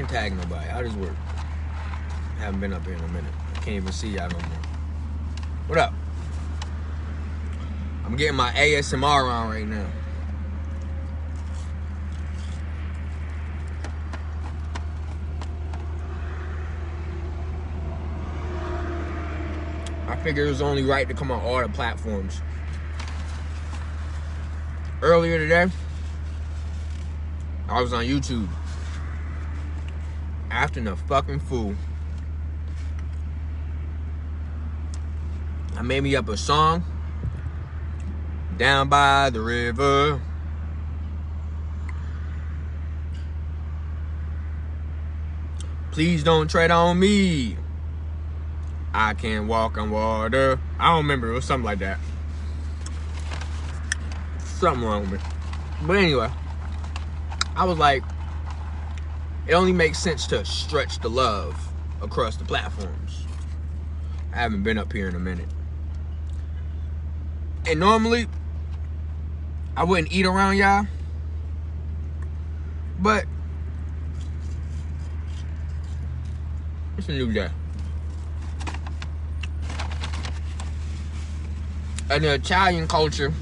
ain't tagging nobody. I just work. Haven't been up here in a minute. I can't even see y'all no more. What up? I'm getting my ASMR on right now. I figured it was only right to come on all the platforms. Earlier today, I was on YouTube. Acting a fucking fool. I made me up a song. Down by the river. Please don't tread on me. I can't walk on water. I don't remember. It was something like that. Something wrong with me. But anyway, I was like, it only makes sense to stretch the love across the platforms. I haven't been up here in a minute. And normally, I wouldn't eat around y'all. But it's a new day. In the Italian culture,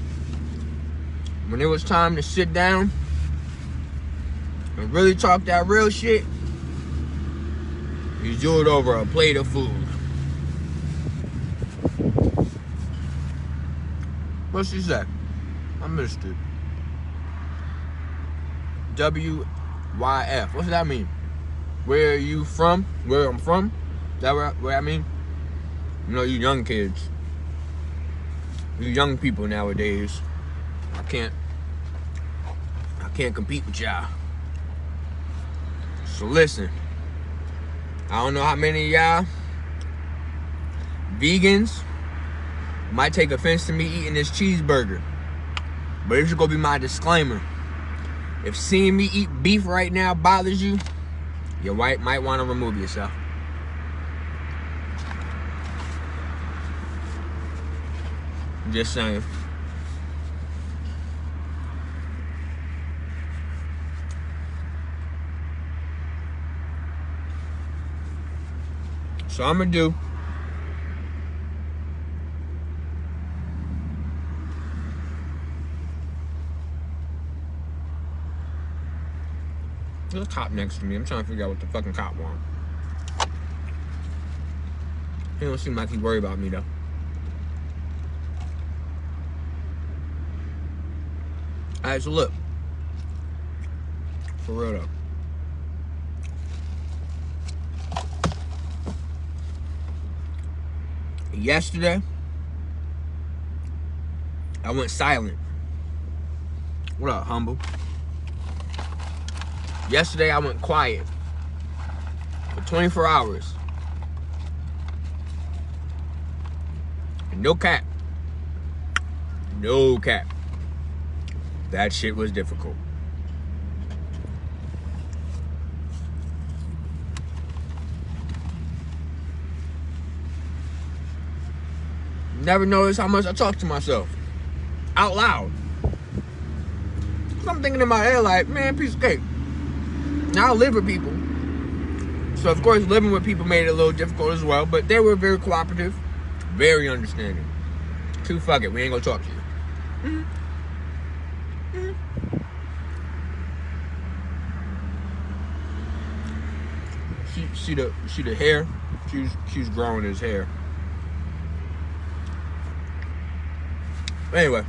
when it was time to sit down and really talk that real shit, you do it over a plate of food. What she say? I missed it. WYF. What's that mean? Where are you from? Where I'm from? Is that what I mean? You know, you young kids. You young people nowadays. I can't compete with y'all. So listen. I don't know how many of y'all vegans might take offense to me eating this cheeseburger. But this is gonna be my disclaimer. If seeing me eat beef right now bothers you, you might want to remove yourself. Just saying. So I'm gonna do there's a cop next to me. I'm trying to figure out what the fucking cop wants. He don't seem like he worried about me though. Alright, so look. For real though. Yesterday, I went silent. What up, humble? Yesterday, I went quiet for 24 hours. And no cap. No cap. That shit was difficult. Never noticed how much I talk to myself. Out loud. So I'm thinking in my head like, man, piece of cake. Now I live with people. So of course living with people made it a little difficult as well. But they were very cooperative. Very understanding. Too fuck it, we ain't gonna talk to you. See the hair? She's growing his hair. Anyway,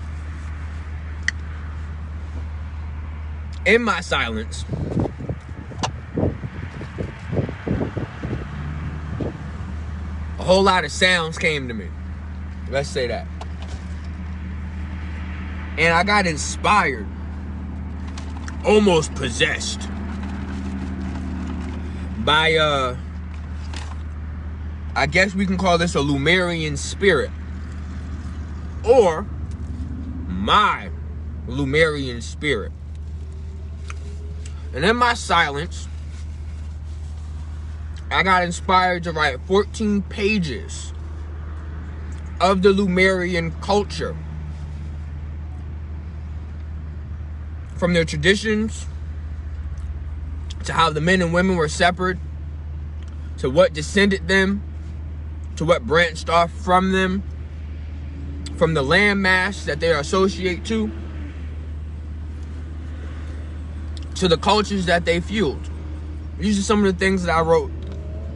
in my silence, a whole lot of sounds came to me. Let's say that. And I got inspired, almost possessed by, I guess we can call this a Lumurian spirit. Or my Lumurian spirit. And in my silence, I got inspired to write 14 pages of the Lumurian culture. From their traditions, to how the men and women were separate, to what descended them, to what branched off from them, from the landmass that they associate to the cultures that they fueled. These are some of the things that I wrote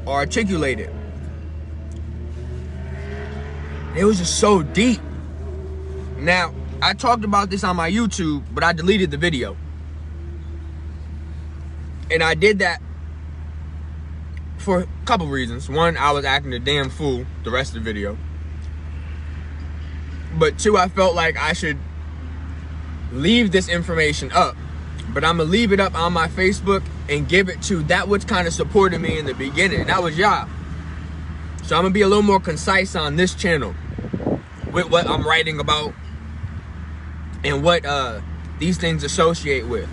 or articulated. It was just so deep. Now, I talked about this on my YouTube, but I deleted the video. And I did that for a couple reasons. One, I was acting a damn fool the rest of the video. But two, I felt like I should leave this information up. But I'm going to leave it up on my Facebook and give it to that which kind of supported me in the beginning. That was y'all. So I'm going to be a little more concise on this channel with what I'm writing about and what these things associate with.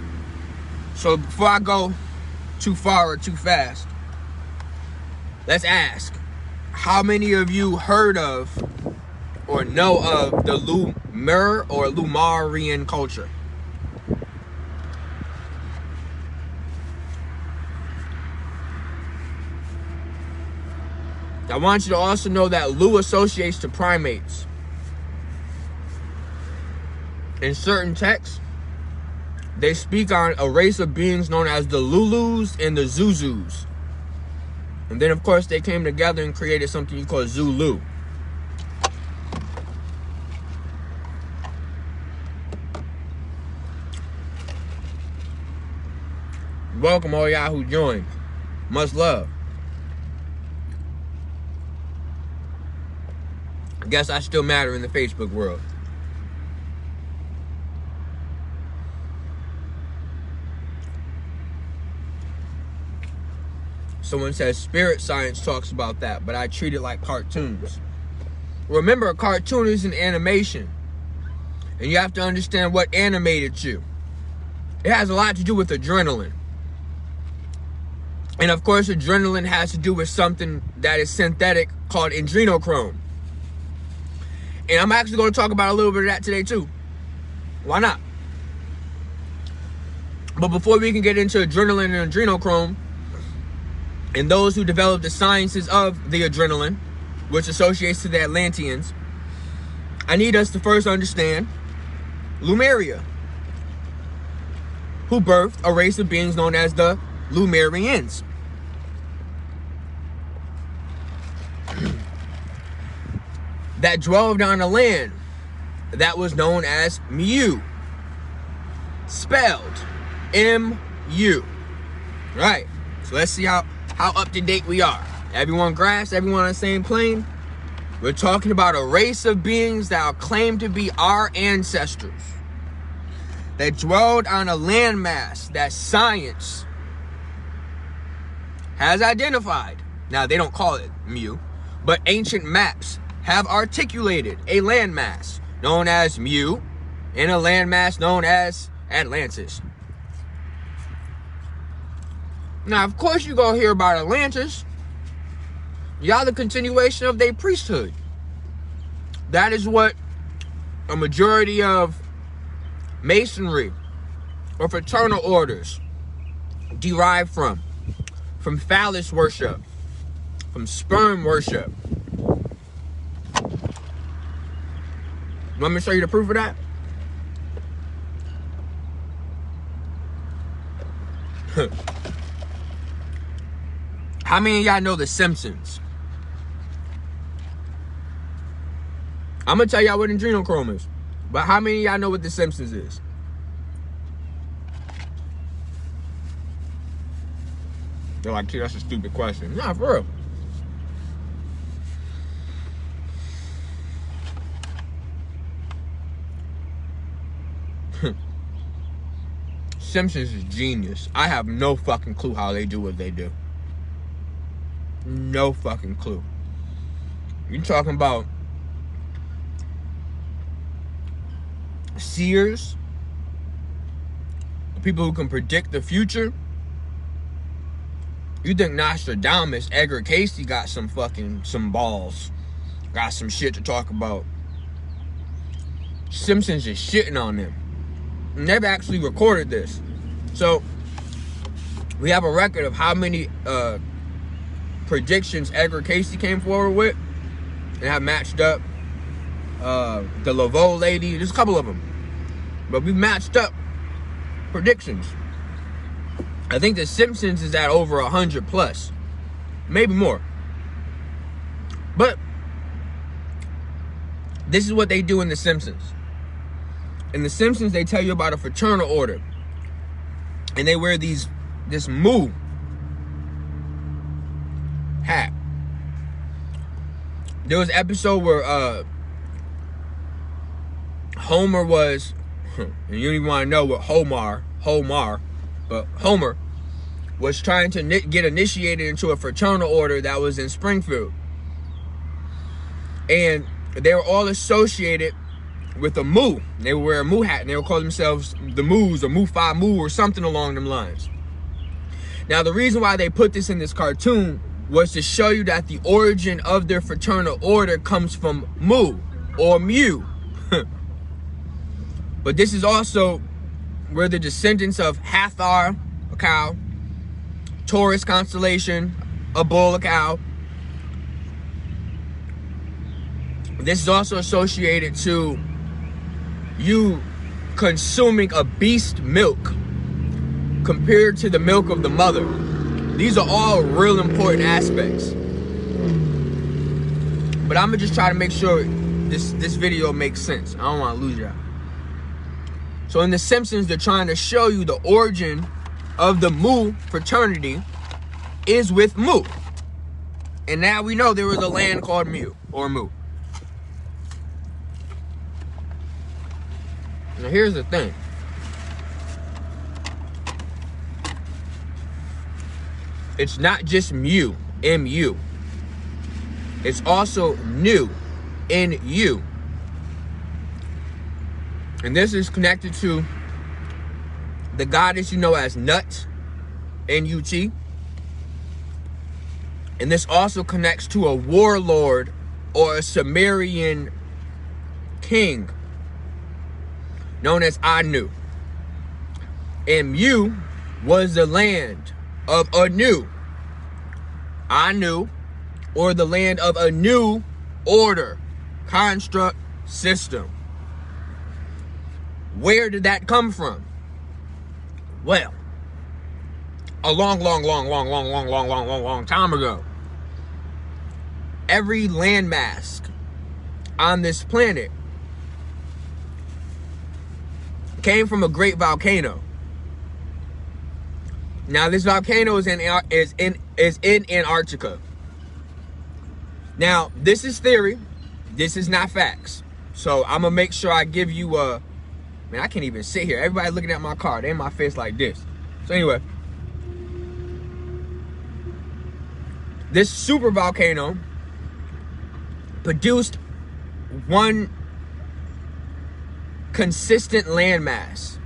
So before I go too far or too fast, let's ask, how many of you heard of or know of the Lumur or Lumurian culture? I want you to also know that Lu associates to primates. In certain texts, they speak on a race of beings known as the Lulus and the Zuzus. And then, of course, they came together and created something you call Zulu. Welcome all y'all who joined. Much love. I guess I still matter in the Facebook world. Someone says spirit science talks about that, but I treat it like cartoons. Remember, a cartoon is an animation. And you have to understand what animated you. It has a lot to do with adrenaline. And of course, adrenaline has to do with something that is synthetic called adrenochrome. And I'm actually going to talk about a little bit of that today too. Why not? But before we can get into adrenaline and adrenochrome, and those who developed the sciences of the adrenaline, which associates to the Atlanteans, I need us to first understand Lemuria, who birthed a race of beings known as the Lumurians. That dwelled on a land that was known as Mu, spelled M-U. Right, so let's see how up to date we are. Everyone grasps, everyone on the same plane. We're talking about a race of beings that claim to be our ancestors, that dwelled on a landmass that science has identified. Now, they don't call it Mu, but ancient maps have articulated a landmass known as Mu and a landmass known as Atlantis. Now, of course, you're going to hear about Atlantis. Y'all the continuation of their priesthood. That is what a majority of masonry or fraternal orders derive from phallus worship, from sperm worship. Want me to show you the proof of that? How many of y'all know The Simpsons? I'm going to tell y'all what adrenochrome is. But how many of y'all know what The Simpsons is? They're like, gee, that's a stupid question. Nah, for real. Simpsons is genius. I have no fucking clue how they do what they do. No fucking clue. You talking about seers, people who can predict the future? You think Nostradamus, Edgar Casey got some balls, got some shit to talk about. Simpsons is shitting on them. Never actually recorded this. So We have a record of how many predictions Edgar Casey came forward with and have matched up. The Laveau lady, there's a couple of them. But we matched up predictions. I think The Simpsons is at over 100 plus. Maybe more. But this is what they do in The Simpsons. In The Simpsons, they tell you about a fraternal order. And they wear this Mu hat. There was an episode where Homer was, and you don't even want to know what Homer, but Homer was trying to get initiated into a fraternal order that was in Springfield. And they were all associated with a Mu. They would wear a Mu hat, and they would call themselves the Moos or Mu Phi Mu or something along them lines. Now, the reason why they put this in this cartoon was to show you that the origin of their fraternal order comes from Mu or Mu. But this is also where the descendants of Hathor, a cow, Taurus constellation, a bull, a cow. This is also associated to you consuming a beast milk compared to the milk of the mother. These are all real important aspects. But I'm gonna just try to make sure this video makes sense. I don't want to lose y'all. So in The Simpsons, they're trying to show you the origin of the Mu fraternity is with Mu. And now we know there was a land called Mu or Mu. Now here's the thing. It's not just Mu, M-U. It's also Nu, N-U. And this is connected to the goddess you know as Nut, N-U-T. And this also connects to a warlord or a Sumerian king known as Anu. And Mu was the land of Anu. Anu, or the land of a new order, construct, system. Where did that come from? Well, a long time ago. Every landmass on this planet came from a great volcano. Now, this volcano is in Antarctica. Now, this is theory. This is not facts. So I'm gonna make sure I give you a. Man, I can't even sit here. Everybody looking at my car. They in my face like this. So anyway, this super volcano produced one consistent landmass.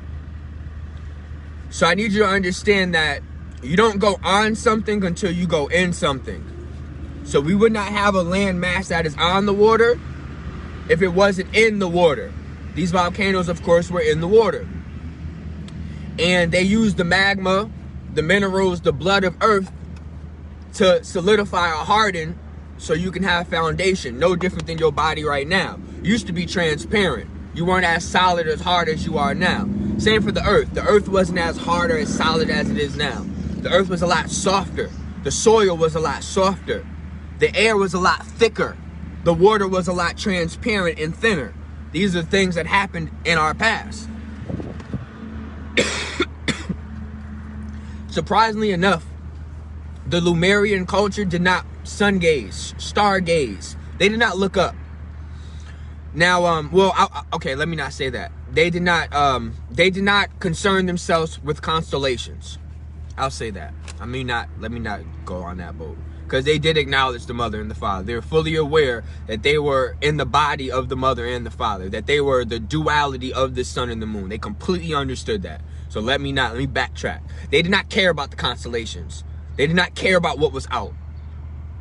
So I need you to understand that you don't go on something until you go in something. So we would not have a landmass that is on the water if it wasn't in the water. These volcanoes, of course, were in the water. And they used the magma, the minerals, the blood of earth to solidify or harden so you can have foundation. No different than your body right now. You used to be transparent. You weren't as solid, as hard as you are now. Same for the earth. The earth wasn't as hard or as solid as it is now. The earth was a lot softer. The soil was a lot softer. The air was a lot thicker. The water was a lot transparent and thinner. These are things that happened in our past. Surprisingly enough, the Lumurian culture did not sun gaze, star gaze. They did not look up. Now, okay, let me not say that. They did not concern themselves with constellations. I'll say that. Let me not go on that boat. Because they did acknowledge the mother and the father. They were fully aware that they were in the body of the mother and the father. That they were the duality of the sun and the moon. They completely understood that. So let me backtrack. They did not care about the constellations. They did not care about what was out.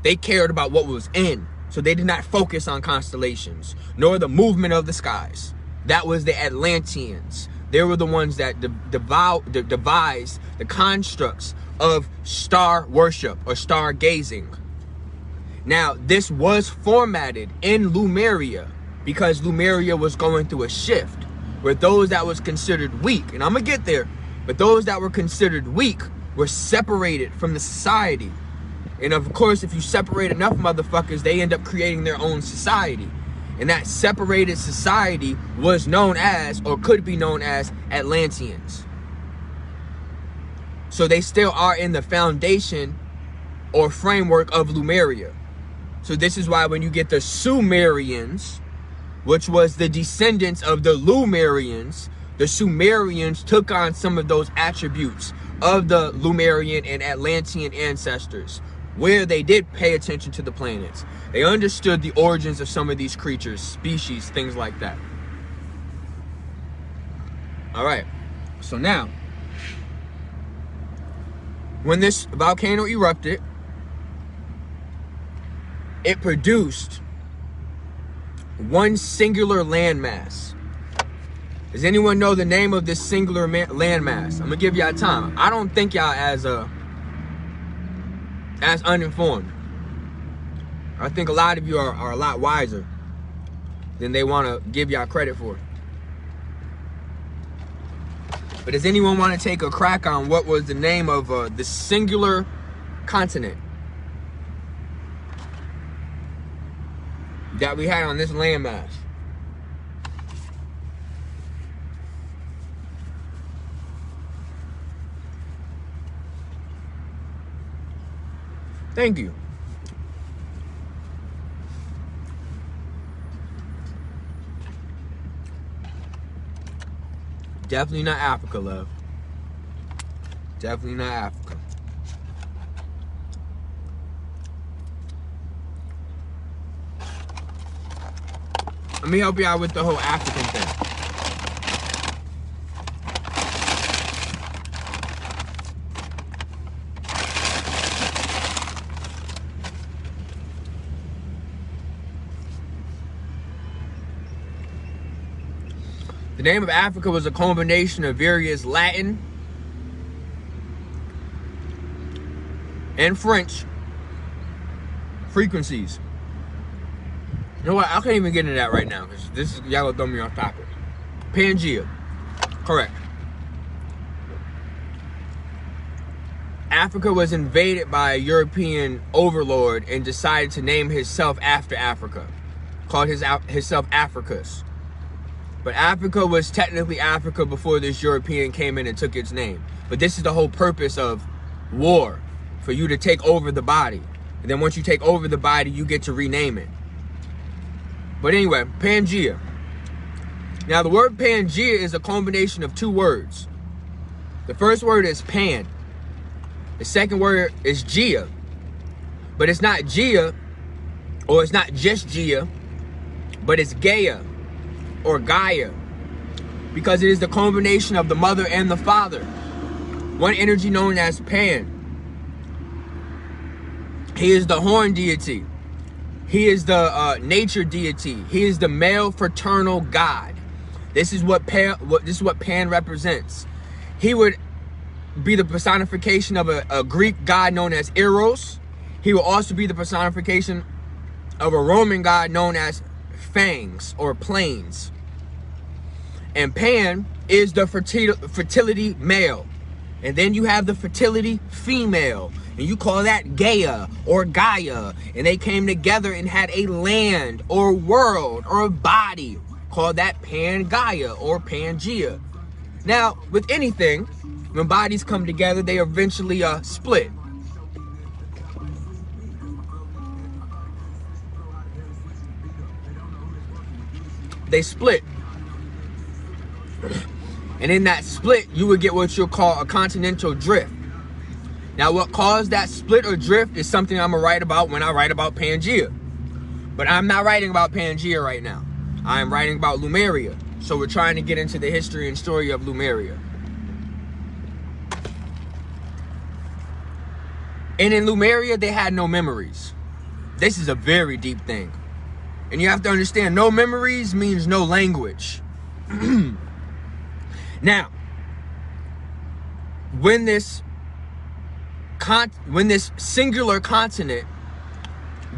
They cared about what was in. So they did not focus on constellations, nor the movement of the skies. That was the Atlanteans. They were the ones that devised the constructs of star worship or star gazing. Now, this was formatted in Lumeria because Lumeria was going through a shift where those that was considered weak, and I'm gonna get there, but those that were considered weak were separated from the society. And of course, if you separate enough motherfuckers, they end up creating their own society. And that separated society was known as, or could be known as, Atlanteans. So they still are in the foundation or framework of Lumeria. So this is why when you get the Sumerians, which was the descendants of the Lumurians, the Sumerians took on some of those attributes of the Lumerian and Atlantean ancestors, where they did pay attention to the planets. They understood the origins of some of these creatures, species, things like that. All right, so now, when this volcano erupted, it produced one singular landmass. Does anyone know the name of this singular landmass? I'm gonna give y'all time. I don't think y'all as uninformed. I think a lot of you are a lot wiser than they want to give y'all credit for. But does anyone want to take a crack on what was the name of the singular continent that we had on this landmass? Thank you. Definitely not Africa, love. Definitely not Africa. Let me help you out with the whole African thing. The name of Africa was a combination of various Latin and French frequencies. You know what? I can't even get into that right now because this is y'all gonna throw me off topic. Pangea, correct. Africa was invaded by a European overlord and decided to name himself after Africa, called himself Africus. But Africa was technically Africa before this European came in and took its name. But this is the whole purpose of war, for you to take over the body. And then once you take over the body, you get to rename it. But anyway, Pangea. Now the word Pangea is a combination of two words. The first word is Pan. The second word is Gea. But it's not Gea, or it's not just Gea, but it's Gaia or Gaia, because it is the combination of the mother and the father. One energy known as Pan. He is the horn deity. He is the nature deity. He is the male fraternal god. This is what Pan represents. He would be the personification of a Greek god known as Eros. He will also be the personification of a Roman god known as Fangs or Plains. And Pan is the fertility male. And then you have the fertility female. And you call that Gaia or Gaia. And they came together and had a land or world or a body. Called that Pangaea or Pangea. Now, with anything, when bodies come together, they eventually split. They split. And in that split, you would get what you'll call a continental drift. Now, what caused that split or drift is something I'm going to write about when I write about Pangea. But I'm not writing about Pangea right now. I am writing about Lumeria. So we're trying to get into the history and story of Lumeria. And in Lumeria, they had no memories. This is a very deep thing. And you have to understand, no memories means no language. Now, when this singular continent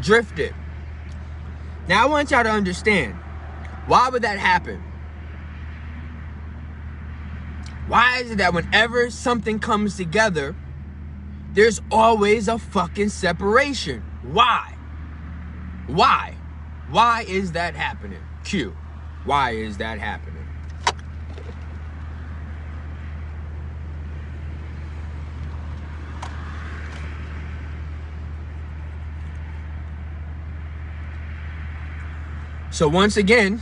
drifted, now I want y'all to understand, why would that happen? Why is it that whenever something comes together, there's always a fucking separation? Why? Why? Why is that happening? Q. Why is that happening? So once again,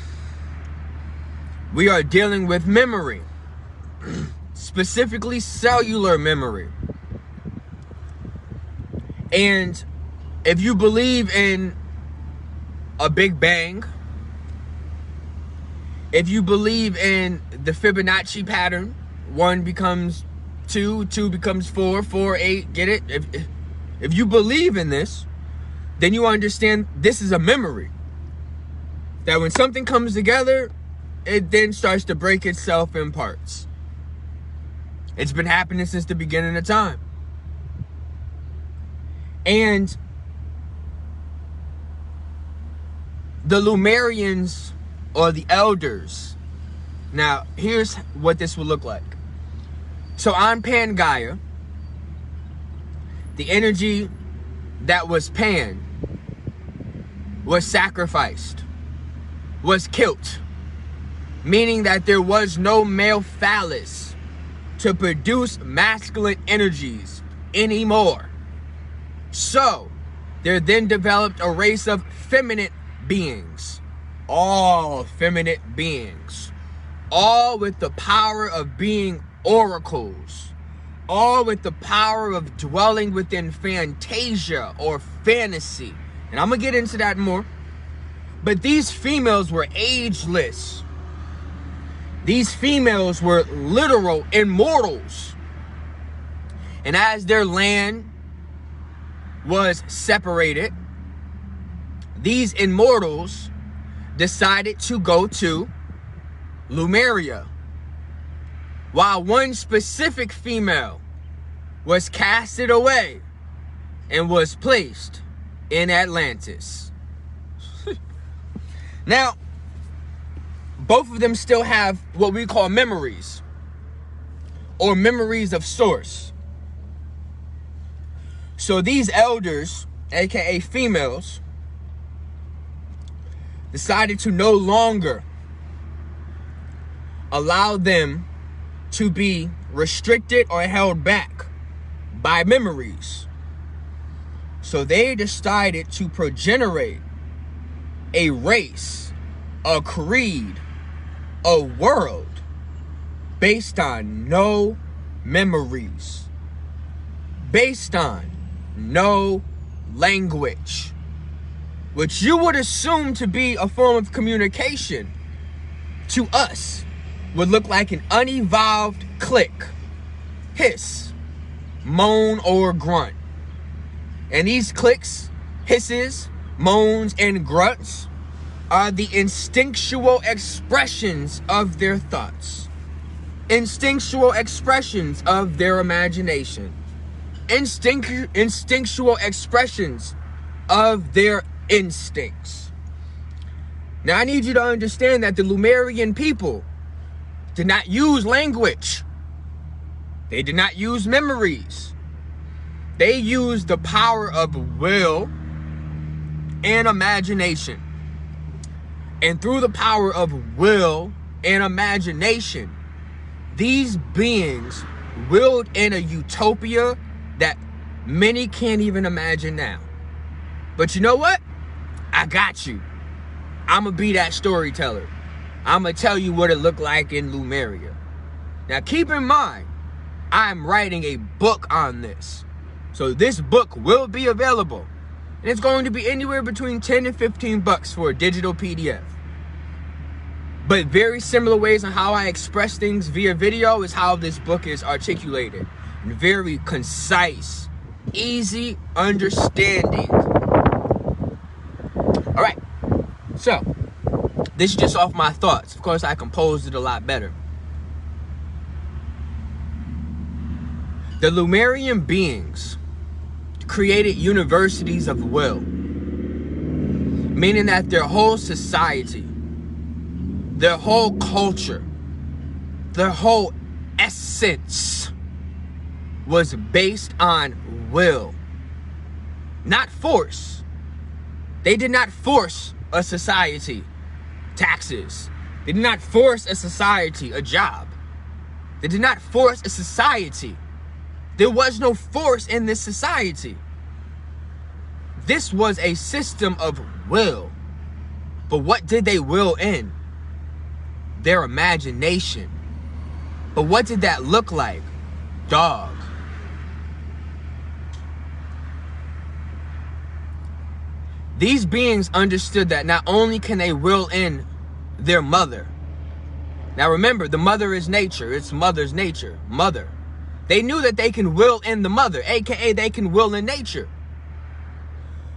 we are dealing with memory, specifically cellular memory. And if you believe in a Big Bang, if you believe in the Fibonacci pattern, 1 becomes 2, 2 becomes 4, 4, 8, get it? If you believe in this, then you understand this is a memory. That when something comes together, it then starts to break itself in parts. It's been happening since the beginning of time. And the Lumurians, or the elders, now here's what this would look like. So on Pangaea, the energy that was Pan was sacrificed, was killed, meaning that there was no male phallus to produce masculine energies anymore. So there then developed a race of feminine beings, all feminine beings, all with the power of being oracles, all with the power of dwelling within fantasia or fantasy. And I'm gonna get into that more. But these females were ageless. These females were literal immortals. And as their land was separated, these immortals decided to go to Lemuria, while one specific female was casted away and was placed in Atlantis. Now, both of them still have what we call memories, or memories of source. So these elders, aka females, decided to no longer allow them to be restricted or held back by memories. So they decided to progenerate a race, a creed, a world based on no memories, based on no language, which you would assume to be a form of communication, to us would look like an unevolved click, hiss, moan, or grunt. And these clicks, hisses, moans, and grunts are the instinctual expressions of their thoughts, instinctual expressions of their imagination, instinctual expressions of their instincts. Now I need you to understand that the Lumurian people did not use language. They did not use memories. They used the power of will and imagination. And through the power of will and imagination, these beings willed in a utopia that many can't even imagine now. But you know what? I got you. I'm going to be that storyteller. I'm going to tell you what it looked like in Lemuria. Now keep in mind, I'm writing a book on this. So this book will be available. And it's going to be anywhere between 10 and 15 bucks for a digital PDF. But very similar ways on how I express things via video is how this book is articulated. And very concise, easy understanding. All right. So, this is just off my thoughts. Of course, I composed it a lot better. The Lumurian beings created universities of will, meaning that their whole society, their whole culture, their whole essence was based on will, not force. They did not force a society taxes. They did not force a society a job. They did not force a society. There was no force in this society. This was a system of will. But what did they will in? Their imagination. But what did that look like? Dog. These beings understood that not only can they will in their mother. Now remember, the mother is nature. It's mother's nature. Mother. They knew that they can will in the mother, aka they can will in nature.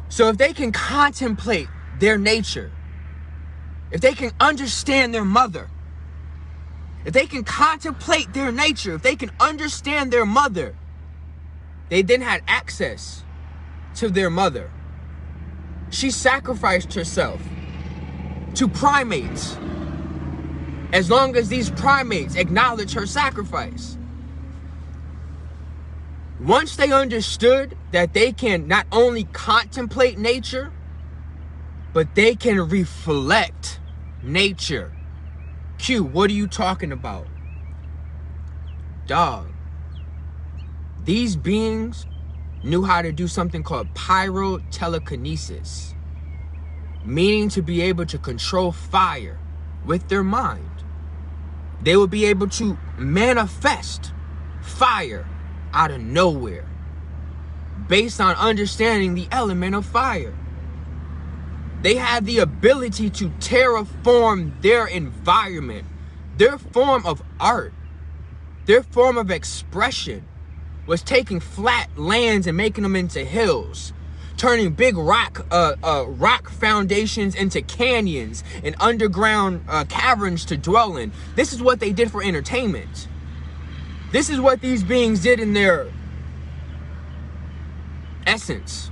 So if they can contemplate their nature, if they can understand their mother, if they can contemplate their nature, if they can understand their mother, they then had access to their mother. She sacrificed herself to primates as long as these primates acknowledge her sacrifice. Once they understood that they can not only contemplate nature, but they can reflect nature. Q, what are you talking about? Dog. These beings knew how to do something called pyrotelekinesis, meaning to be able to control fire with their mind. They would be able to manifest fire out of nowhere based on understanding the element of fire. They had the ability to terraform their environment, their form of art, their form of expression was taking flat lands and making them into hills, turning big rock foundations into canyons and underground caverns to dwell in. This is what they did for entertainment. This is what these beings did in their essence.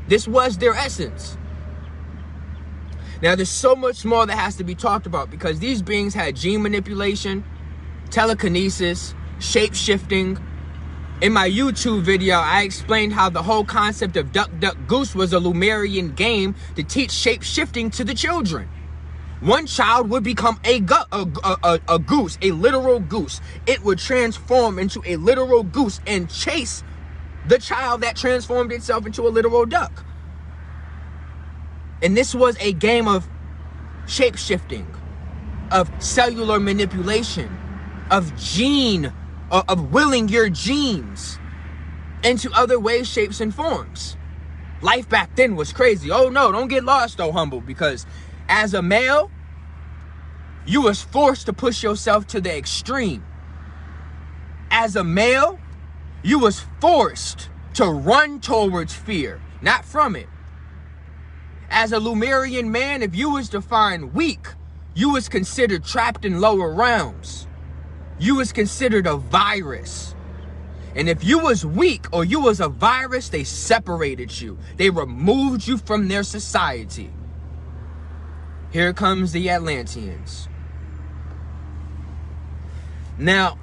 This was their essence. Now, there's so much more that has to be talked about because these beings had gene manipulation, telekinesis, shape-shifting. In my YouTube video, I explained how the whole concept of Duck, Duck, Goose was a Lumurian game to teach shape-shifting to the children. One child would become a goose, a literal goose. It would transform into a literal goose and chase the child that transformed itself into a literal duck. And this was a game of shape-shifting, of cellular manipulation, of willing your genes into other ways, shapes, and forms. Life back then was crazy. Oh no, don't get lost though, Humble, because as a male, you was forced to push yourself to the extreme. As a male, you was forced to run towards fear, not from it. As a Lumurian man, if you was defined weak, you was considered trapped in lower realms. You was considered a virus. And if you was weak or you was a virus, they separated you. They removed you from their society. Here comes the Atlanteans. Now,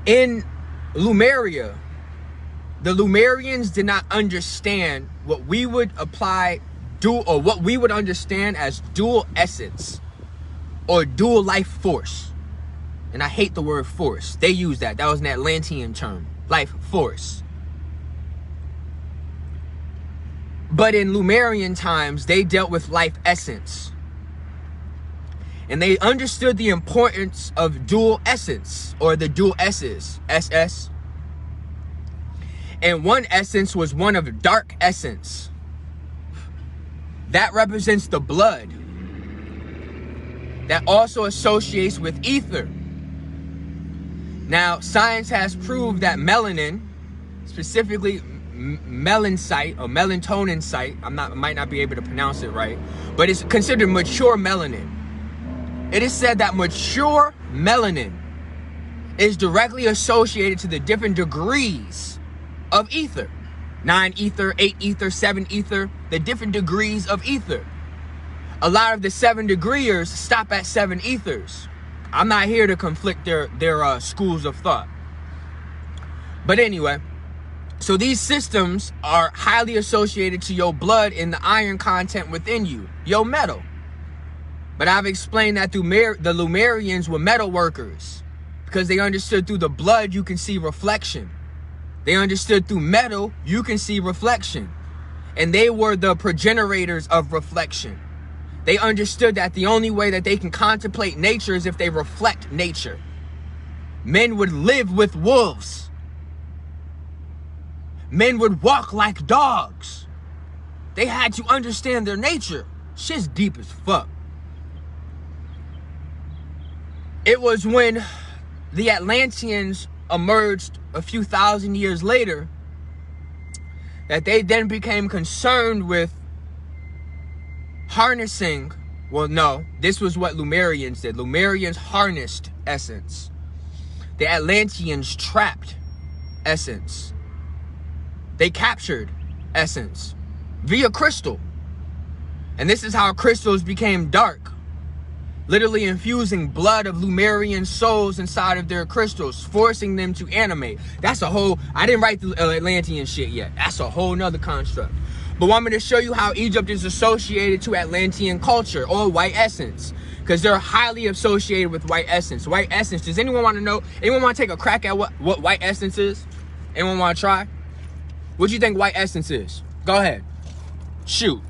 in Lemuria, the Lumurians did not understand what we would what we would understand as dual essence or dual life force. And I hate the word force. They use that. That was an Atlantean term, life force. But in Lumurian times, they dealt with life essence. And they understood the importance of dual essence, or the dual S's, SS. And one essence was one of dark essence. That represents the blood. That also associates with ether. Now, science has proved that melanin, specifically melancite or melatonin site, might not be able to pronounce it right, but it's considered mature melanin. It is said that mature melanin is directly associated to the different degrees of ether. 9 ether, 8 ether, 7 ether, the different degrees of ether. A lot of the 7 degreers stop at 7 ethers. I'm not here to conflict their schools of thought. But anyway, so these systems are highly associated to your blood and the iron content within you, your metal. But I've explained that through the Lumurians were metal workers because they understood through the blood you can see reflection. They understood through metal you can see reflection. And they were the progenitors of reflection. They understood that the only way that they can contemplate nature is if they reflect nature. Men would live with wolves. Men would walk like dogs. They had to understand their nature. Shit's deep as fuck. It was when the Atlanteans emerged a few thousand years later that they then became concerned with harnessing. Well, no, this was what Lumurians did. Lumurians harnessed essence. The Atlanteans trapped essence. They captured essence via crystal. And this is how crystals became dark. Literally infusing blood of Lumurian souls inside of their crystals, forcing them to animate. That's a whole, I didn't write the Atlantean shit yet. That's a whole nother construct. But want me to show you how Egypt is associated to Atlantean culture or white essence. Because they're highly associated with white essence. White essence, does anyone want to know? Anyone want to take a crack at what white essence is? Anyone want to try? What do you think white essence is? Go ahead. Shoot.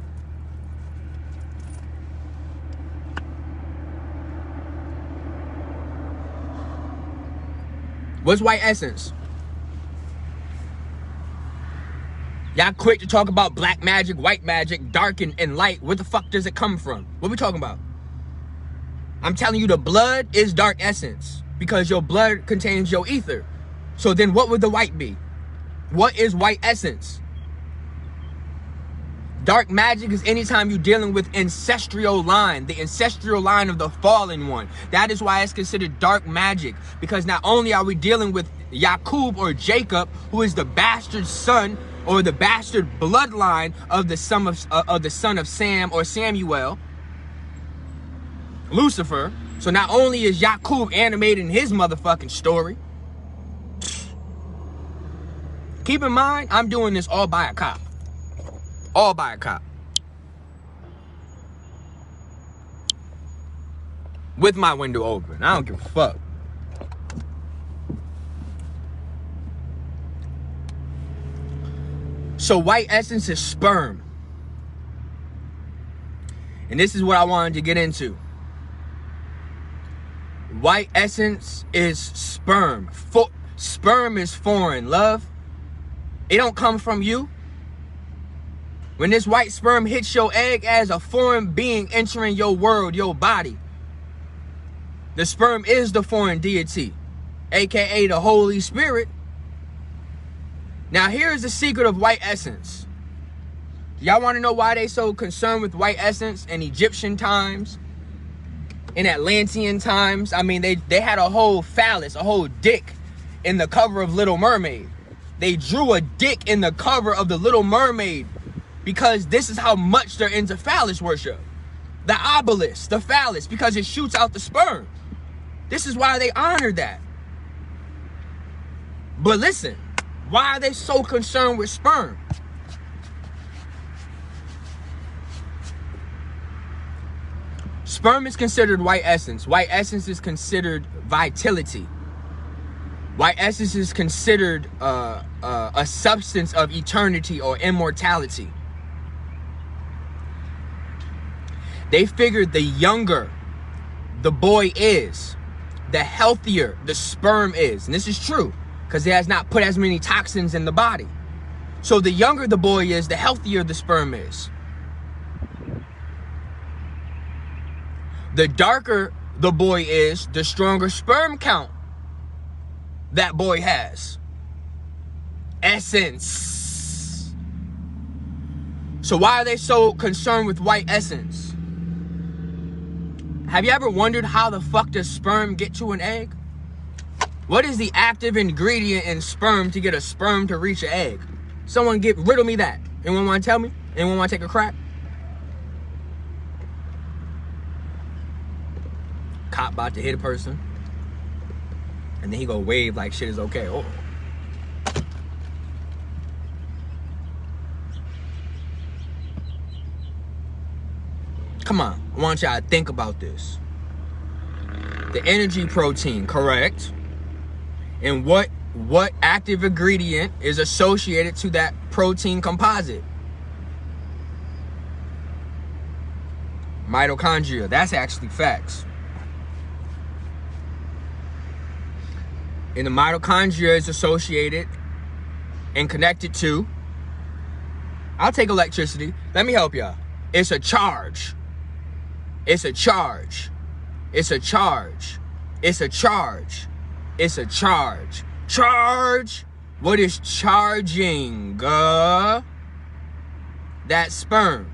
What's white essence? Y'all quick to talk about black magic, white magic, dark and light. Where the fuck does it come from? What we talking about? I'm telling you, the blood is dark essence because your blood contains your ether. So then what would the white be? What is white essence? Dark magic is anytime you're dealing with ancestral line, the ancestral line of the fallen one. That is why it's considered dark magic, because not only are we dealing with Yaqub or Jacob, who is the bastard son or the bastard bloodline of the son of Sam or Samuel, Lucifer. So not only is Yaqub animating his motherfucking story, keep in mind, I'm doing this all by a cop. All by a cop. With my window open. I don't give a fuck. So white essence is sperm. And this is what I wanted to get into. White essence is sperm. Sperm is foreign, love. It don't come from you. When this white sperm hits your egg as a foreign being entering your world, your body, the sperm is the foreign deity, aka the Holy Spirit. Now here's the secret of white essence. Y'all want to know why they so concerned with white essence in Egyptian times, in Atlantean times? I mean, they had a whole phallus, a whole dick in the cover of Little Mermaid. They drew a dick in the cover of the Little Mermaid because this is how much they're into phallus worship. The obelisk, the phallus, because it shoots out the sperm. This is why they honor that. But listen, why are they so concerned with sperm? Sperm is considered white essence. White essence is considered vitality. White essence is considered a substance of eternity or immortality. They figured the younger the boy is, the healthier the sperm is. And this is true because it has not put as many toxins in the body. So the younger the boy is, the healthier the sperm is. The darker the boy is, the stronger sperm count that boy has. Essence. So why are they so concerned with white essence? Have you ever wondered how the fuck does sperm get to an egg? What is the active ingredient in sperm to get a sperm to reach an egg? Someone riddle me that. Anyone want to tell me? Anyone want to take a crack? Cop about to hit a person. And then he go wave like shit is okay. Oh. Come on. I want y'all to think about this. The energy protein, correct? And what active ingredient is associated to that protein composite? Mitochondria. That's actually facts. And the mitochondria is associated and connected to, I'll take electricity. Let me help y'all. It's a charge. It's a charge. It's a charge. It's a charge. It's a charge. Charge. What is charging? That sperm.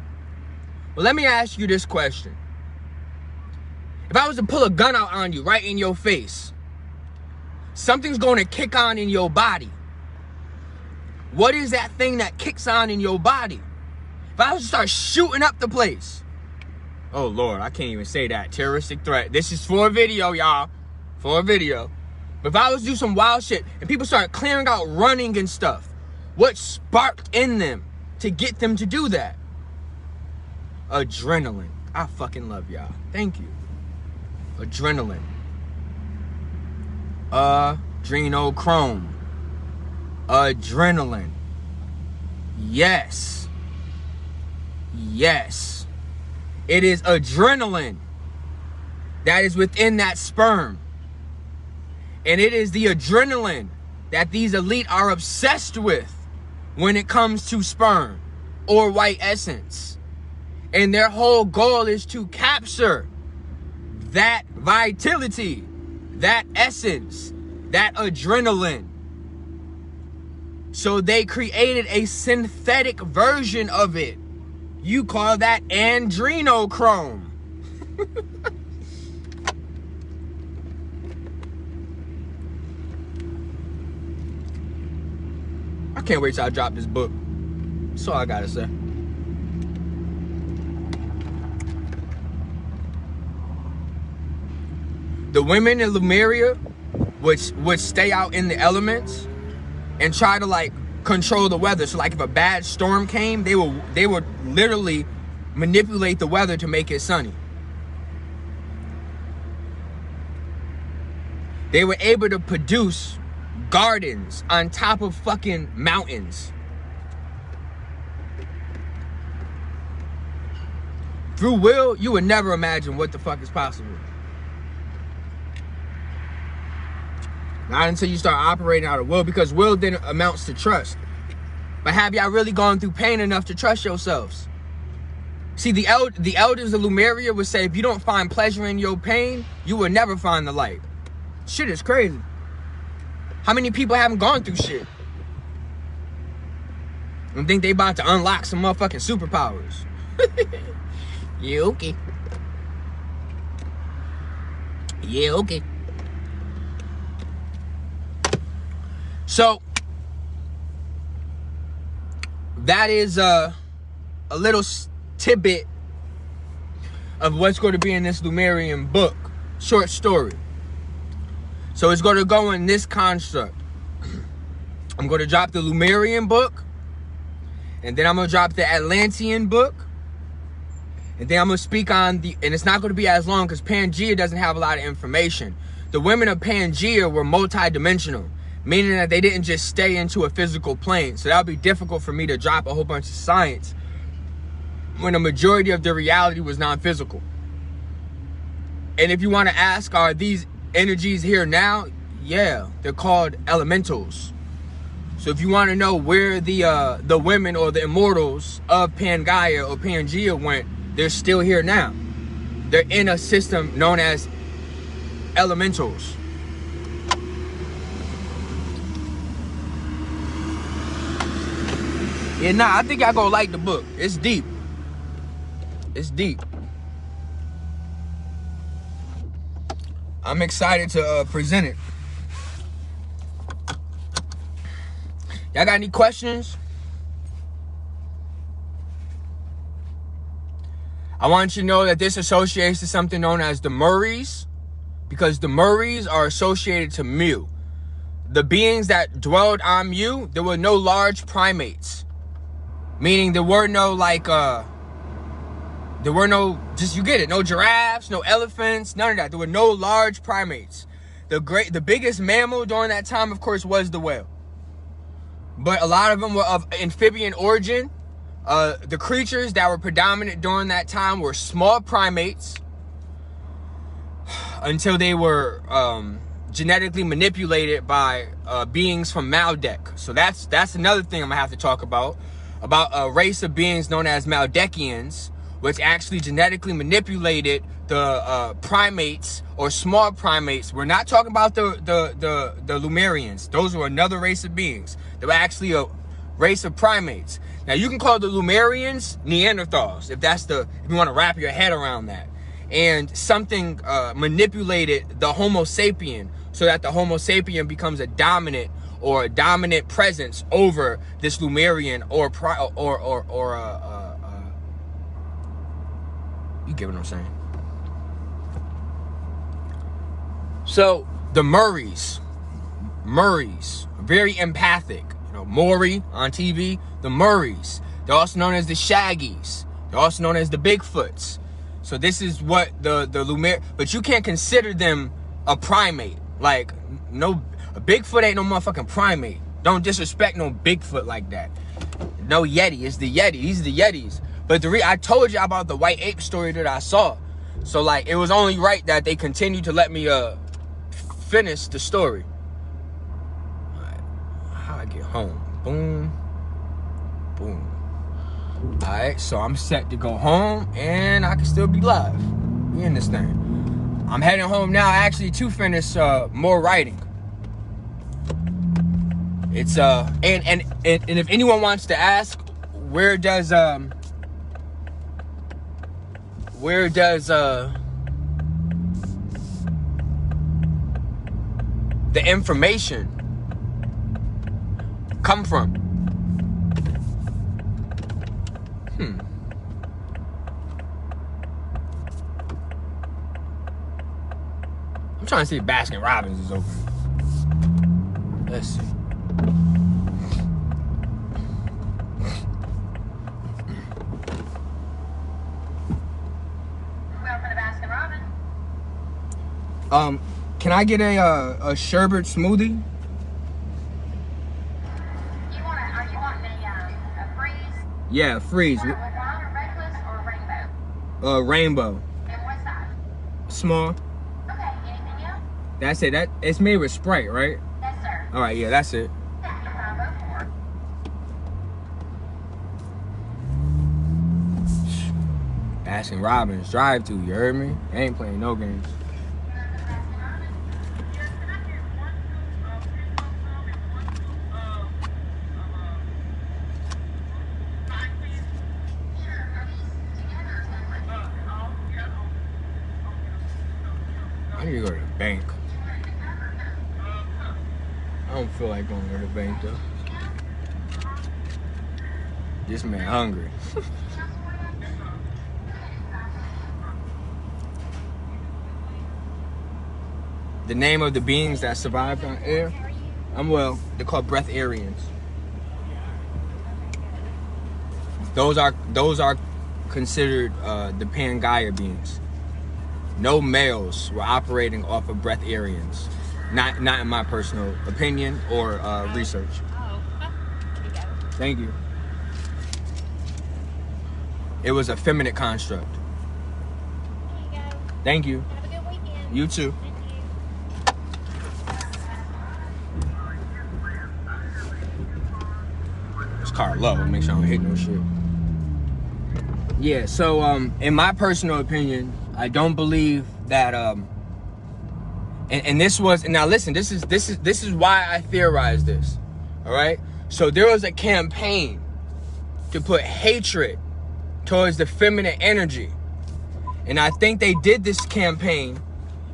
Well, let me ask you this question. If I was to pull a gun out on you right in your face, something's going to kick on in your body. What is that thing that kicks on in your body? If I was to start shooting up the place. Oh, Lord, I can't even say that. Terroristic threat. This is for a video, y'all. For a video. But if I was to do some wild shit and people start clearing out running and stuff, what sparked in them to get them to do that? Adrenaline. I fucking love y'all. Thank you. Adrenaline. Adrenochrome. Adrenaline. Yes. Yes. It is adrenaline that is within that sperm. And it is the adrenaline that these elite are obsessed with when it comes to sperm or white essence. And their whole goal is to capture that vitality, that essence, that adrenaline. So they created a synthetic version of it. You call that adrenochrome. I can't wait till I drop this book. That's all I gotta say. The women in Lemuria would stay out in the elements and try to like control the weather. So like if a bad storm came, they would literally manipulate the weather to make it sunny. They were able to produce gardens on top of fucking mountains. Through will, you would never imagine what the fuck is possible. Not until you start operating out of will, because will then amounts to trust. But have y'all really gone through pain enough to trust yourselves? See, the elders of Lemuria would say, if you don't find pleasure in your pain, you will never find the light. Shit is crazy. How many people haven't gone through shit and think they about to unlock some motherfucking superpowers? Yeah, okay. Yeah, okay. So that is a little tidbit of what's going to be in this Lumurian book, short story. So it's going to go in this construct. I'm going to drop the Lumurian book, and then I'm going to drop the Atlantean book, and then I'm going to speak on and it's not going to be as long because Pangea doesn't have a lot of information. The women of Pangea were multidimensional, meaning that they didn't just stay into a physical plane. So that would be difficult for me to drop a whole bunch of science when the majority of the reality was non-physical. And if you want to ask, are these energies here now? Yeah, they're called elementals. So if you want to know where the women or the immortals of Pangaea or Pangea went, they're still here now. They're in a system known as elementals. Yeah, nah, I think y'all gonna like the book. It's deep. It's deep. I'm excited to present it. Y'all got any questions? I want you to know that this associates to something known as the Murrays, because the Murrays are associated to Mu. The beings that dwelled on Mu, there were no large primates. Meaning there were no just, you get it, no giraffes, no elephants, none of that. There were no large primates. The biggest mammal during that time, of course, was the whale. But a lot of them were of amphibian origin. The creatures that were predominant during that time were small primates until they were genetically manipulated by beings from Maldek. So that's another thing I'm gonna have to talk about a race of beings known as Maldekians, which actually genetically manipulated the primates or small primates. We're not talking about the Lumurians. Those were another race of beings. They were actually a race of primates. Now you can call the Lumurians Neanderthals if you want to wrap your head around that. And something manipulated the Homo sapien so that the Homo sapien becomes a dominant presence over this Lumurian you get what I'm saying. So the Murrays, very empathic. You know, Maury on TV, the Murrays. They're also known as the Shaggies. They're also known as the Bigfoots. So this is what the Lumerian, but you can't consider them a primate. Like, no, a Bigfoot ain't no motherfucking primate. Don't disrespect no Bigfoot like that. No Yeti, it's the Yeti. These are the Yetis. But I told you about the white ape story that I saw. So like, it was only right that they continued to let me finish the story. All right, how I get home? Boom, boom. All right, so I'm set to go home, and I can still be live. We in this thing. I'm heading home now, actually, to finish more writing. It's and if anyone wants to ask, where does the information come from? I'm trying to see if Baskin Robbins is open. Let's see. Can I get a sherbet smoothie? Are you wanting a freeze? Yeah, a freeze. With water, reckless, or rainbow? Rainbow. And what size? Small. Okay, anything else? That's it. It's made with Sprite, right? Yes, sir. All right, yeah, that's it. Yeah, you're 504. Baskin Robbins drive-thru, you heard me? I ain't playing no games. I need to go to the bank. I don't feel like going to the bank though. This man hungry. The name of the beings that survived on air, they're called breatharians. Those are considered the Pangaea beings. No males were operating off of breatharians. Not in my personal opinion or research. Thank you. It was a feminine construct. There you go. Thank you. Have a good weekend. You too. Thank you. This car low, make sure I don't hit no shit. Yeah, so in my personal opinion, I don't believe that and this was, now listen, this is why I theorized this. All right? So there was a campaign to put hatred towards the feminine energy. And I think they did this campaign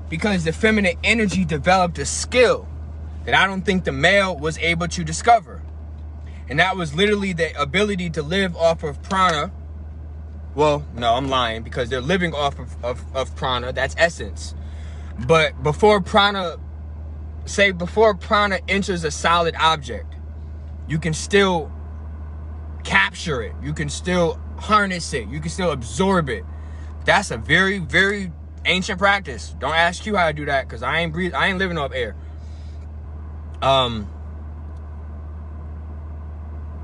because the feminine energy developed a skill that I don't think the male was able to discover. And that was literally the ability to live off of prana. Well, no, I'm lying, because they're living off of prana. That's essence. But before prana enters a solid object, you can still capture it. You can still harness it. You can still absorb it. That's a very, very ancient practice. Don't ask you how to do that, because I ain't living off air.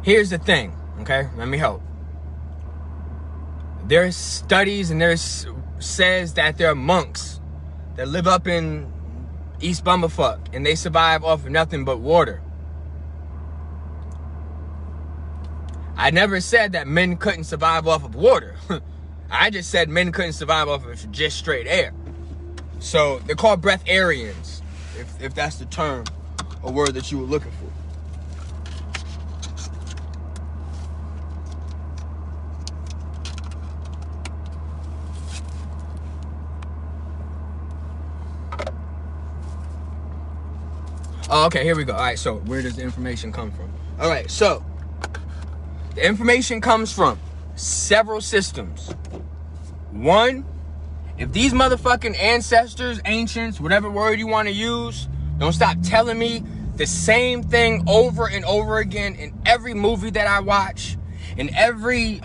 Here's the thing, okay? Let me help. There's studies and says that there are monks that live up in East Bumblefuck and they survive off of nothing but water. I never said that men couldn't survive off of water. I just said men couldn't survive off of just straight air. So they're called breatharians, if that's the term or word that you were looking for. Oh, okay, here we go. All right, so where does the information come from? All right, so the information comes from several systems. One, if these motherfucking ancestors, ancients, whatever word you want to use, don't stop telling me the same thing over and over again in every movie that I watch, in every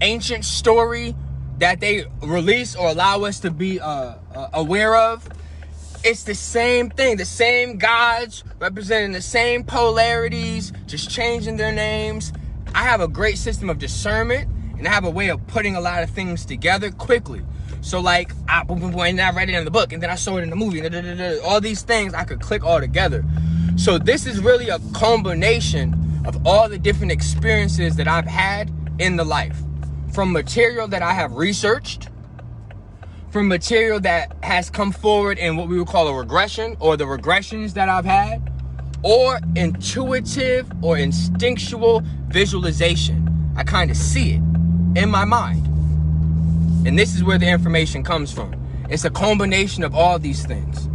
ancient story that they release or allow us to be aware of. It's the same thing, the same gods representing the same polarities, just changing their names. I have a great system of discernment, and I have a way of putting a lot of things together quickly. So like, and then I read it in the book, and then I saw it in the movie, all these things I could click all together. So this is really a combination of all the different experiences that I've had in the life. From material that I have researched, from material that has come forward in what we would call a regression, or the regressions that I've had, or intuitive or instinctual visualization. I kind of see it in my mind. And this is where the information comes from. It's a combination of all these things.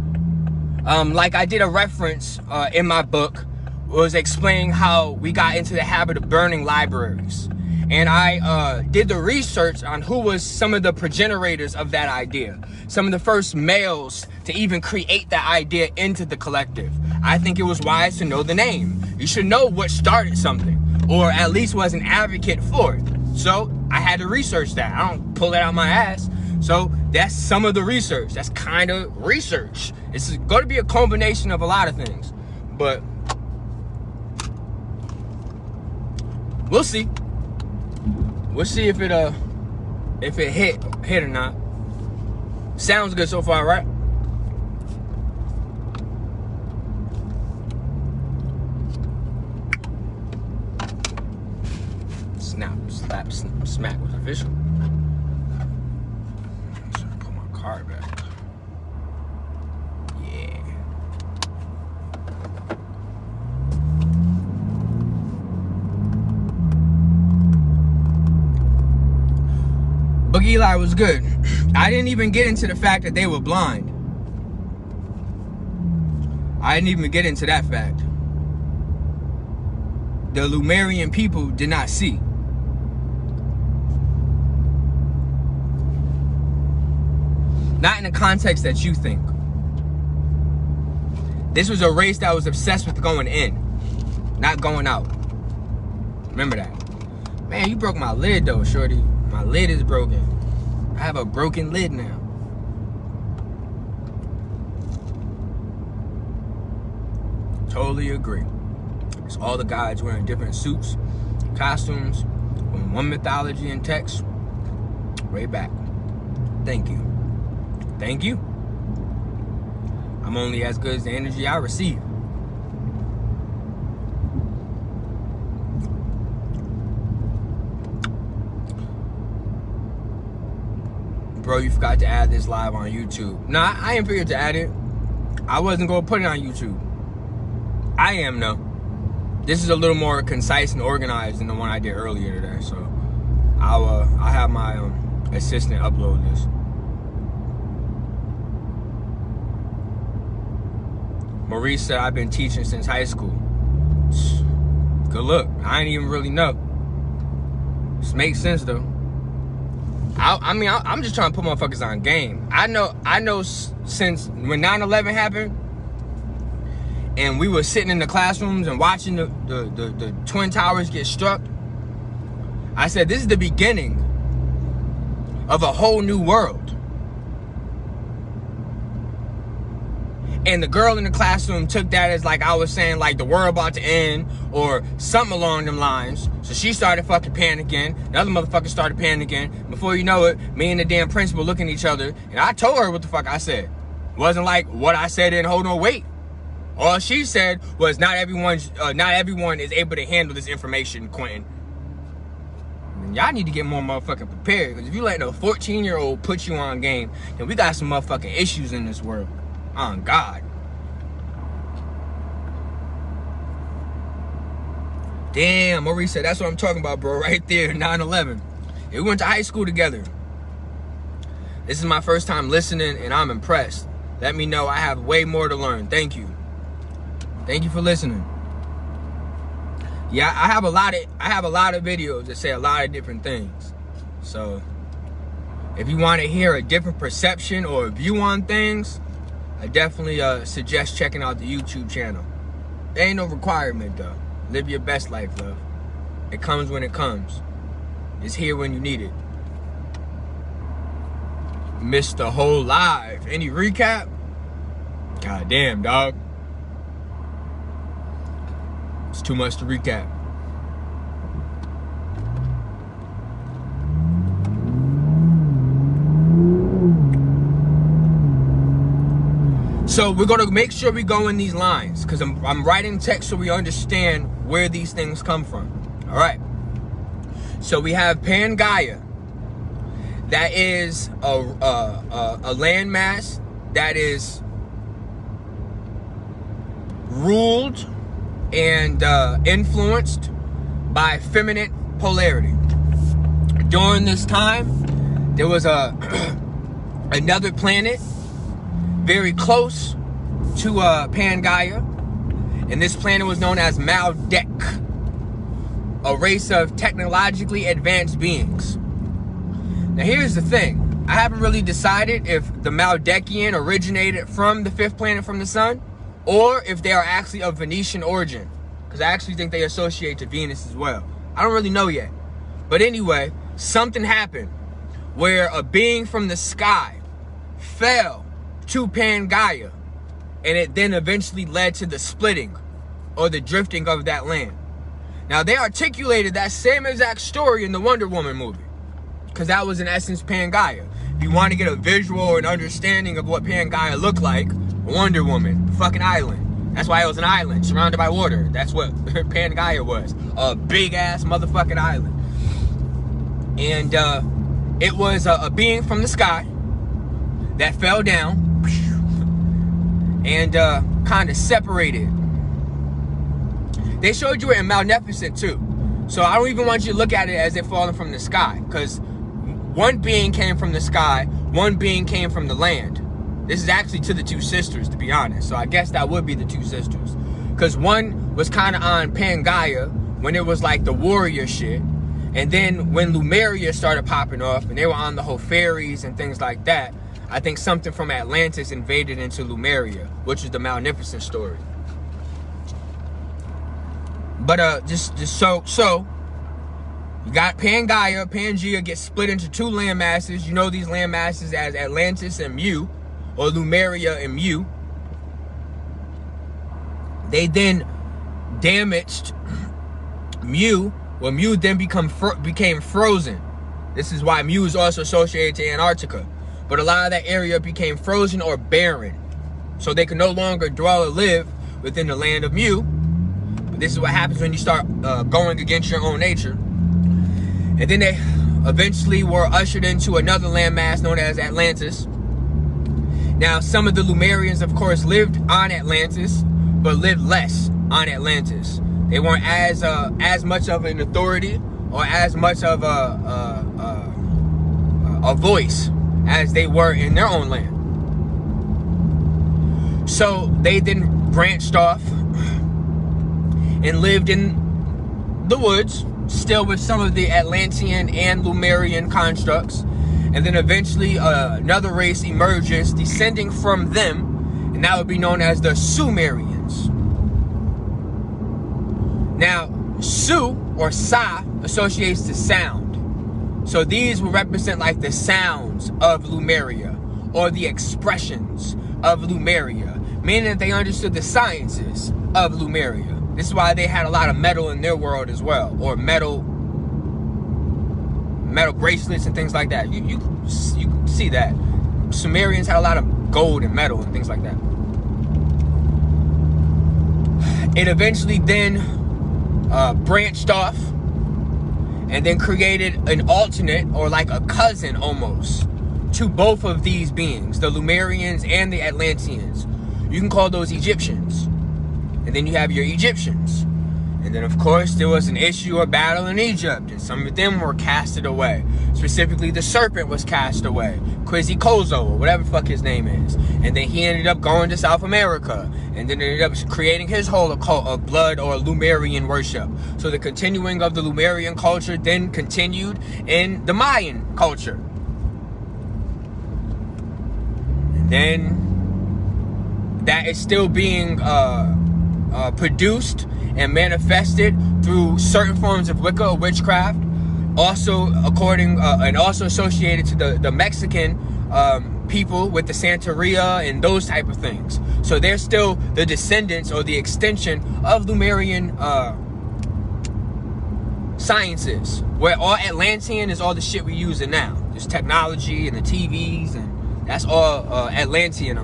Like I did a reference in my book, was explaining how we got into the habit of burning libraries. And I did the research on who was some of the progenitors of that idea. Some of the first males to even create that idea into the collective. I think it was wise to know the name. You should know what started something, or at least was an advocate for it. So I had to research that. I don't pull it out my ass. So that's some of the research. That's kind of research. It's going to be a combination of a lot of things. But we'll see. We'll see if it hit or not. Sounds good so far, right? Snap, slap, smack was official. So I put my card back. Yeah. But Eli was good. I didn't even get into the fact that they were blind. I didn't even get into that fact. The Lumurian people did not see. Not in the context that you think. This was a race that was obsessed with going in, not going out. Remember that. Man, you broke my lid though, shorty. My lid is broken. I have a broken lid now. Totally agree. It's all the guys wearing different suits, costumes, from one mythology and text, way back. Thank you. Thank you. I'm only as good as the energy I receive. Bro, you forgot to add this live on YouTube. Nah, I ain't figured to add it. I wasn't gonna put it on YouTube. I am though. This is a little more concise and organized than the one I did earlier today, so I'll have my assistant upload this. Maurice said I've been teaching since high school. Good luck. I ain't even really know. This makes sense though. I'm just trying to put motherfuckers on game. I know since when 9/11 happened and we were sitting in the classrooms and watching the Twin Towers get struck, I said this is the beginning of a whole new world. And the girl in the classroom took that as like I was saying like the world about to end or something along them lines. So she started fucking panicking. The other motherfucker started panicking. Before you know it, me and the damn principal looking at each other. And I told her what the fuck I said. It wasn't like what I said didn't hold no weight. All she said was not everyone is able to handle this information, Quentin. And y'all need to get more motherfucking prepared. Because if you letting a 14-year-old put you on game, then we got some motherfucking issues in this world. On God. Damn, Maurice said, that's what I'm talking about, bro. Right there, 9/11. We went to high school together. This is my first time listening, and I'm impressed. Let me know I have way more to learn. Thank you. Thank you for listening. Yeah, I have a lot of videos that say a lot of different things. So, if you want to hear a different perception or view on things, I definitely suggest checking out the YouTube channel. There ain't no requirement though. Live your best life, love. It comes when it comes. It's here when you need it. Missed the whole live. Any recap? God damn, dog. It's too much to recap. So we're gonna make sure we go in these lines because I'm writing text so we understand where these things come from. All right. So we have Pangaea. That is a landmass that is ruled and influenced by feminine polarity. During this time, there was another planet very close to Pangaea, and this planet was known as Maldek, a race of technologically advanced beings. Now here's the thing, I haven't really decided if the Maldekian originated from the fifth planet from the sun, or if they are actually of Venetian origin, because I actually think they associate to Venus as well. I don't really know yet, but anyway, something happened where a being from the sky fell to Pangaea, and it then eventually led to the splitting or the drifting of that land. Now they articulated that same exact story in the Wonder Woman movie, because that was in essence Pangaea. If you want to get a visual or an understanding of what Pangaea looked like, Wonder Woman, fucking island. That's why it was an island surrounded by water. That's what Pangaea was, a big ass motherfucking island. And it was a being from the sky that fell down and kind of separated. They showed you it in Maleficent too. So I don't even want you to look at it as it falling from the sky, because one being came from the sky, one being came from the land. This is actually to the two sisters, to be honest. So I guess that would be the two sisters, because one was kind of on Pangaea when it was like the warrior shit, and then when Lumeria started popping off and they were on the whole fairies and things like that, I think something from Atlantis invaded into Lumeria, which is the Magnificent story. But just so you got Pangaea gets split into two land masses. You know these land masses as Atlantis and Mu, or Lumeria and Mu. They then damaged Mu. Well, Mu then became frozen. This is why Mu is also associated to Antarctica. But a lot of that area became frozen or barren, so they could no longer dwell or live within the land of Mu. But this is what happens when you start going against your own nature. And then they eventually were ushered into another landmass known as Atlantis. Now, some of the Lumerians, of course, lived on Atlantis, but lived less on Atlantis. They weren't as much of an authority or as much of a voice as they were in their own land. So they then branched off and lived in the woods, still with some of the Atlantean and Lumurian constructs. And then eventually another race emerges descending from them, and that would be known as the Sumerians. Now, Su or Sa associates to sound. So these will represent like the sounds of Lemuria or the expressions of Lemuria, meaning that they understood the sciences of Lemuria. This is why they had a lot of metal in their world as well, or metal bracelets and things like that. You see that. Sumerians had a lot of gold and metal and things like that. It eventually then branched off and then created an alternate, or like a cousin almost, to both of these beings, the Lumurians and the Atlanteans. You can call those Egyptians. And then you have your Egyptians. And then, of course, there was an issue or battle in Egypt, and some of them were casted away. Specifically, the serpent was cast away, Quetzalcoatl, or whatever the fuck his name is. And then he ended up going to South America, and then ended up creating his whole occult of blood or Lumurian worship. So the continuing of the Lumurian culture then continued in the Mayan culture. And then that is still being produced and manifested through certain forms of Wicca or witchcraft, also according and also associated to the Mexican people with the Santeria and those type of things. So they're still the descendants or the extension of Lumerian sciences, where all Atlantean is all the shit we using now. There's technology and the TVs, and that's all Atlantean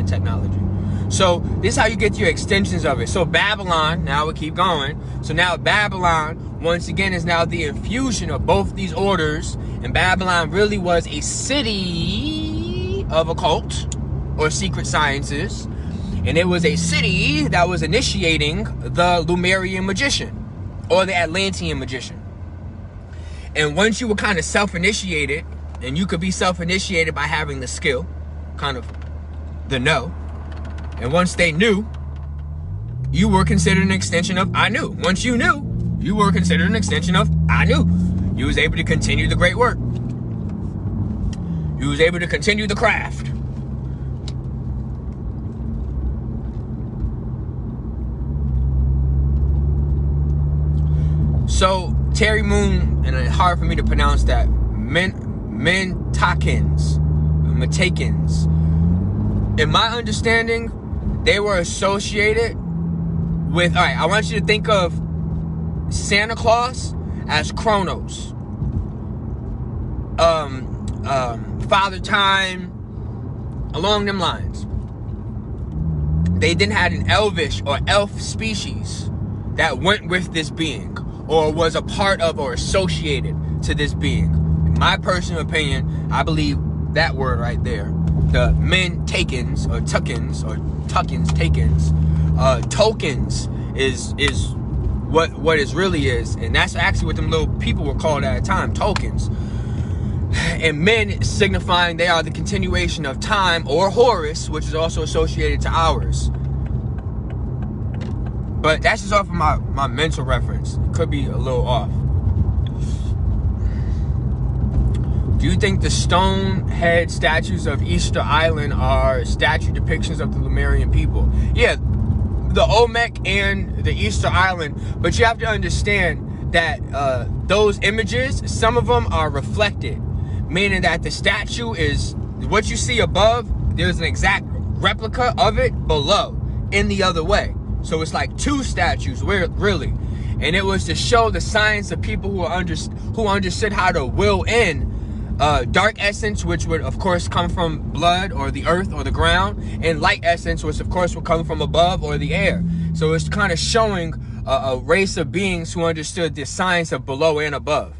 technology. So this is how you get your extensions of it. So Babylon, now we keep going. So now Babylon, once again, is now the infusion of both these orders. And Babylon really was a city of occult or secret sciences. And it was a city that was initiating the Lumerian magician or the Atlantean magician. And once you were kind of self-initiated, and you could be self-initiated by having the skill, kind of the know. And once they knew, you were considered an extension of I knew. Once you knew, you were considered an extension of I knew. You was able to continue the great work. You was able to continue the craft. So Terry Moon, and it's hard for me to pronounce that, Mentakins. In my understanding, they were associated with, all right, I want you to think of Santa Claus as Kronos. Father Time, along them lines. They then had an elvish or elf species that went with this being, or was a part of or associated to this being. In my personal opinion, I believe that word right there, the Mentakins or Tuckins or Tuckins, Takins, tokens is what it really is, and that's actually what them little people were called at the time, tokens. And men signifying they are the continuation of time, or Horus, which is also associated to hours. But that's just off of my mental reference. It could be a little off. Do you think the stone head statues of Easter Island are statue depictions of the Lumerian people? Yeah, the Olmec and the Easter Island, but you have to understand that those images, some of them are reflected, meaning that the statue is what you see above, there's an exact replica of it below in the other way. So it's like two statues, really. And it was to show the science of people who understood how to will in dark essence, which would of course come from blood or the earth or the ground, and light essence, which of course would come from above or the air. So it's kind of showing a race of beings who understood the science of below and above.